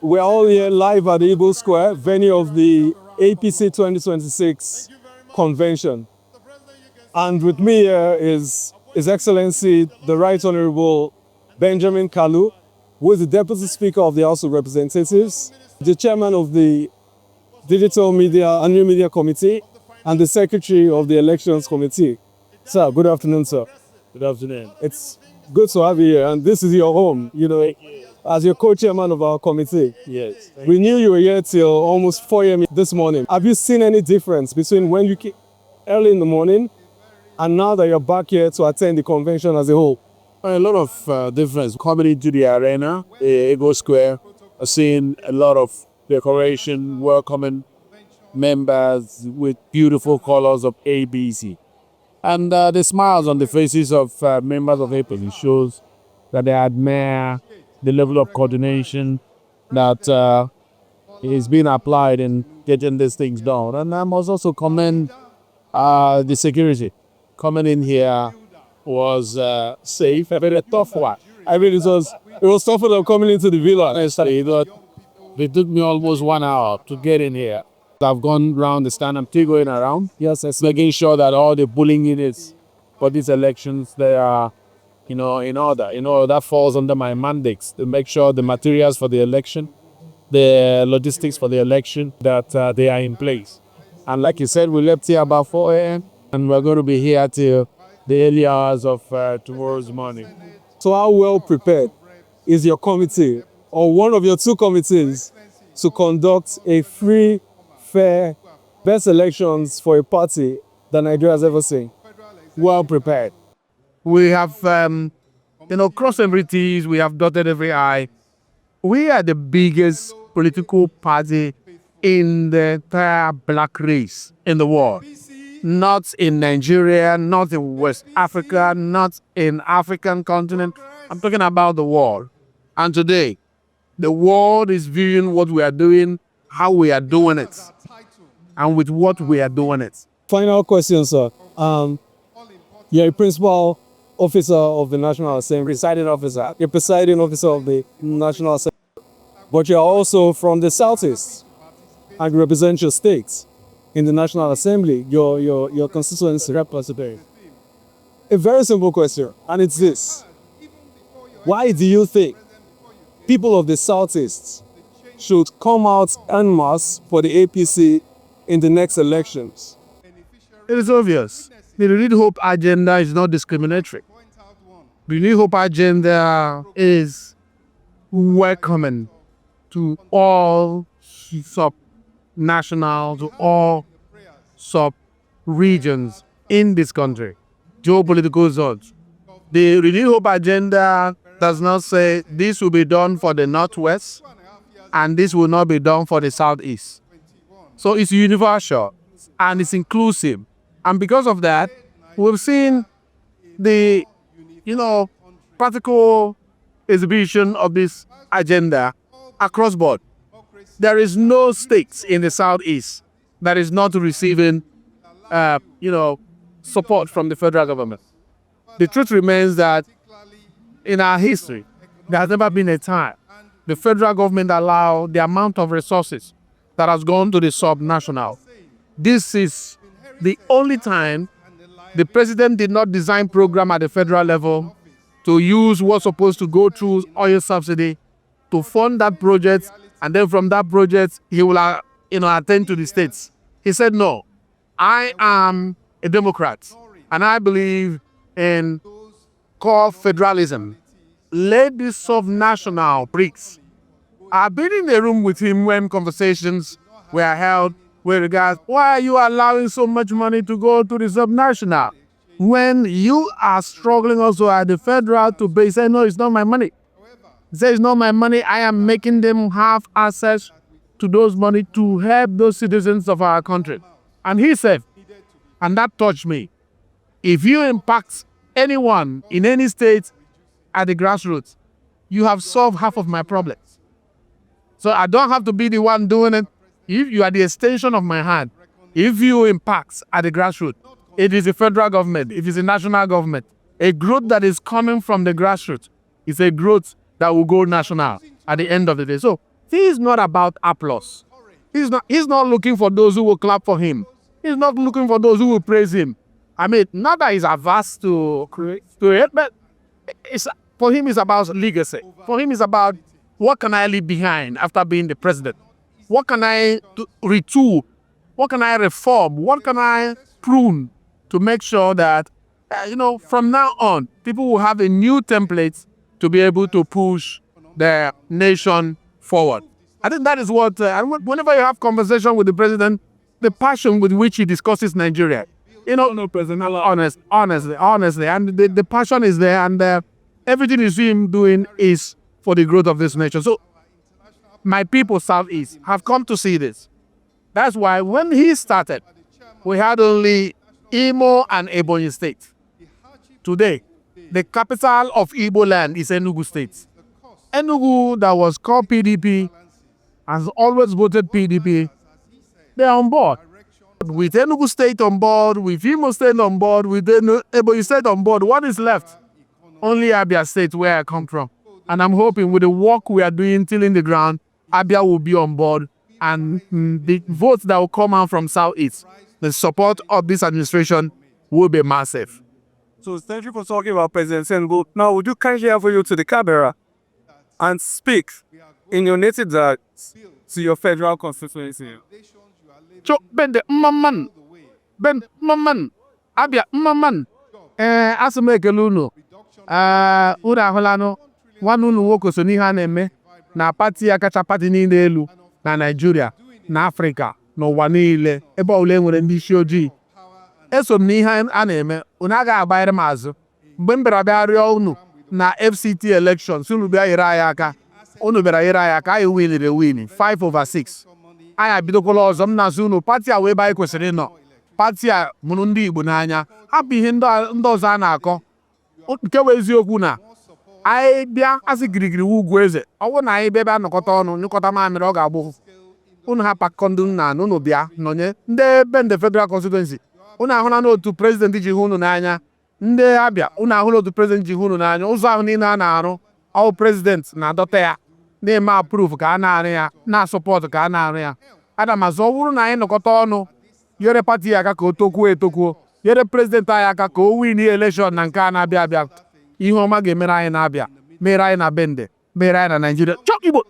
We're all here live at the Eagle Square, venue of the APC 2026 convention. And with me here is His Excellency, the Right Honorable Benjamin Kalu, who is the Deputy Speaker of the House of Representatives, the Chairman of the Digital Media and New Media Committee, and the Secretary of the Elections Committee. Sir, good afternoon, sir. Good afternoon. It's good to have you here, and this is your home, as your co-chairman of our committee. Yes. We knew you were here till almost 4 a.m. this morning. Have you seen any difference between when you came early in the morning and now that you're back here to attend the convention as a whole? A lot of difference. Coming into the arena, Eagle Square, seeing a lot of decoration, welcoming members with beautiful colors of ABC. And the smiles on the faces of members of APC shows that they admire the level of coordination that is being applied in getting these things done. And I must also commend the security. Coming in here was safe, a very tough one. I mean, it was tougher than coming into the villa. It took me almost 1 hour to get in here. I've gone around the stand. I'm still going around. Yes. Making sure that all the polling units for these elections, they are, in order. That falls under my mandates to make sure the materials for the election, the logistics for the election, that they are in place. And like you said, we left here about 4 a.m. and we're going to be here till the early hours of tomorrow's morning. So how well prepared is your committee or one of your two committees to conduct a free, fair, best elections for a party that Nigeria has ever seen? Well prepared. We have, crossed every T's, we have dotted every I. We are the biggest political party in the entire black race in the world. Not in Nigeria, not in West Africa, not in African continent. I'm talking about the world. And today, the world is viewing what we are doing, how we are doing it, and with what we are doing it. Final question, sir. You're a principal officer of the National Assembly. Presiding officer. You're presiding officer of the National Assembly. But you're also from the Southeast and you represent your state in the National Assembly, your constituency representative. A very simple question, and it's this. Why do you think people of the Southeast should come out en masse for the APC in the next elections? It is obvious. The Renewed Hope agenda is not discriminatory. The Renewed Hope agenda is welcoming to all sub-national, to all sub-regions in this country, geopolitical zones. The Renewed Hope agenda does not say this will be done for the Northwest and this will not be done for the Southeast. So it's universal and it's inclusive. And because of that, we've seen the, practical exhibition of this agenda across board. There is no state in the Southeast that is not receiving, support from the federal government. The truth remains that in our history, there has never been a time the federal government allowed the amount of resources that has gone to the sub-national. This is the only time the president did not design program at the federal level to use what's supposed to go through oil subsidy to fund that project, and then from that project he will attend to the states. He said, no, I am a Democrat and I believe in core federalism. Let this sub-national BRICS. I've been in the room with him when conversations were held with regards, why are you allowing so much money to go to the sub-national? When you are struggling also at the federal to pay, say, no, it's not my money. He says, it's not my money. I am making them have access to those money to help those citizens of our country. And he said, and that touched me, if you impact anyone in any state at the grassroots, you have solved half of my problems. So I don't have to be the one doing it. If you are the extension of my hand, if you impact at the grassroots, it is the federal government, it is the national government. A growth that is coming from the grassroots is a growth that will go national at the end of the day. So He is not about applause. He's not looking for those who will clap for him. He's not looking for those who will praise him. I mean, not that he's averse to it, but for him it's about legacy. For him it's about what can I leave behind after being the president? What can I retool? What can I reform? What can I prune to make sure that, from now on, people will have a new template to be able to push their nation forward. I think that is what, whenever you have conversation with the president, the passion with which he discusses Nigeria, honestly, and the passion is there, and everything you see him doing is for the growth of this nation. So my people Southeast have come to see this. That's why when he started, we had only Imo and Ebonyi State. Today, the capital of Igbo land is Enugu State. Enugu, that was called PDP, has always voted PDP. They are on board. With Enugu State on board, with Imo State on board, with Ebonyi State on board, what is left? Only Abia State, where I come from. And I'm hoping with the work we are doing, tilling the ground, Abia will be on board, and the votes that will come out from Southeast, the support of this administration will be massive. So thank you for talking about President Tinubu. Now, would you kindly have you to the camera and speak in your native dialect to your federal constituency? Ben Maman, Abia Maman, Asumekelu, Urahulano, Wanunu Woko Soniha Neme, na pati akacha pati niile elu na Nigeria, na Africa, n'ụwa niile, ebe ole nwere ndị isi ojii. Eso m n'ihe a na-eme, unu agaghị agbanyere m azụ. Mgbe m bịara bịa rịọ unu na FCT elections, unu bịa nyere anyị aka. Unu bịara nyere anyị aka, anyị winere 5/6. Anyị abidokwala ọzọ, m na-asị unu, pati a wee ebe anyị kwesịrị ịnọ. Pati a mụrụ ndị Igbo n'anya. Hapụ ihe ndị ọzọ a na-akọ. Nke bụ eziokwu na anyị bịa asị girigiri ugwu eze, ọ bụrụ na anyị bịa ebe anọkọta ọnụ nyụkọta mamịrị, ọ ga-agbụ. Unu hapụ akụkọ ndị nna na unu bịa nọnye ndị be ndị federal constituency. Unu ahụla n'otu prezidenti ji hụ unu n'anya. Ndị Abịa, unu ahụla otu prezidenti ji hụ unu n'anya. Ụzọ ahụ niile a na-arụ, ọ prezidenti na-adọta ya, na-eme approve ka a na-arụ ya, na-asọpọtụ ka a na-arụ ya. Ana m azụ, ọ bụrụ na anyị nọkọta ọnụ nyere pati ya aka ka o tokwuo, nyere prezidenti anyị aka ka o win election na nke a na-abịa abịa, ihe ọma ga-emere anyị na-abịa, mere anyị na Bende, mere anyị na Nigeria. Chọọ Igbo!